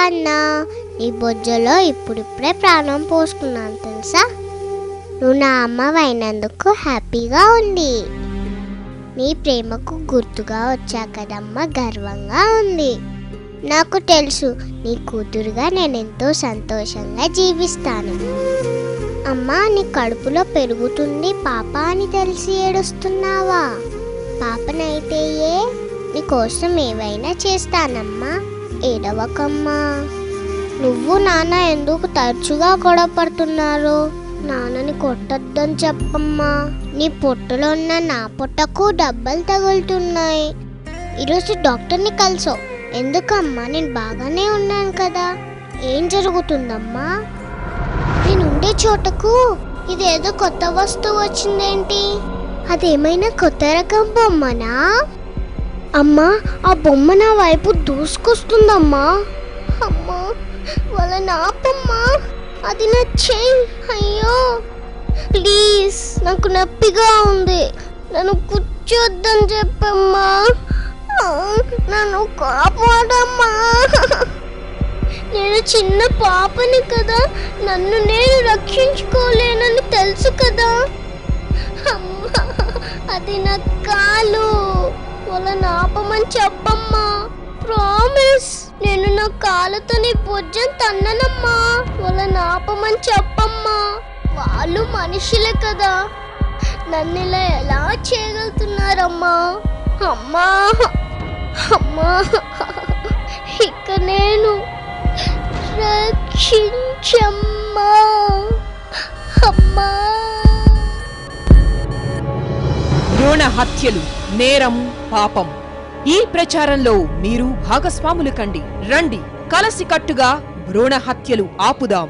అన్నా, నీ బొజ్జలో ఇప్పుడిప్పుడే ప్రాణం పోసుకున్నాను తెలుసా. నువ్వు నా అమ్మవైనందుకు హ్యాపీగా ఉంది. నీ ప్రేమకు గుర్తుగా వచ్చా కదమ్మా, గర్వంగా ఉంది. నాకు తెలుసు నీ కూతురుగా నేను ఎంతో సంతోషంగా జీవిస్తాను. అమ్మా, నీ కడుపులో పెరుగుతుంది పాప అని తెలిసి ఏడుస్తున్నావా? పాపనైతే నీకోసం ఏవైనా చేస్తానమ్మా, ఏడవకమ్మా. నువ్వు నాన్న ఎందుకు తరచుగా గొడవ పడుతున్నారు? నాన్నని కొట్టొద్దని చెప్పమ్మా. నీ పొట్టలో ఉన్న నా పొట్టకు దెబ్బలు తగులుతున్నాయి. ఈరోజు డాక్టర్ని కలిసావు ఎందుకమ్మా? నేను బాగానే ఉన్నాను కదా. ఏం జరుగుతుందమ్మా? నేనుండే చోటకు ఇదేదో కొత్త వస్తువు వచ్చిందేంటి? అదేమైనా కొత్త రకం బొమ్మనా? అమ్మా, ఆ బొమ్మ నా వైపు దూసుకొస్తుందమ్మా. అమ్మా, వాళ్ళ నాపమ్మా, అది నా చెయ్యి. అయ్యో ప్లీజ్, నాకు నొప్పిగా ఉంది. నన్ను కూర్చోద్దని చెప్పమ్మా. నన్ను కాపాడమ్మా. నేను చిన్న పాపని కదా, నన్ను నేను రక్షించుకోలేనని తెలుసు కదా. అమ్మా, అది నా కాలు. వాళ్ళని ఆపమని చెప్పమ్మా. ప్రామిస్, నేను నా కాళ్ళతో నీ భుజం తన్ననమ్మా. వాళ్ళని ఆపమని చెప్పమ్మా. వాళ్ళు మనుషులే కదా, నన్ను ఇలా ఎలా చేయగలుగుతున్నారమ్మా? అమ్మా అమ్మా, ఇక నేను రక్షించమ్మా. అమ్మా. భ్రూణ హత్యలు నేరం, పాపం. ఈ ప్రచారంలో మీరు భాగస్వాములు కండి. రండి, కలసికట్టుగా భ్రూణ హత్యలు ఆపుదాం.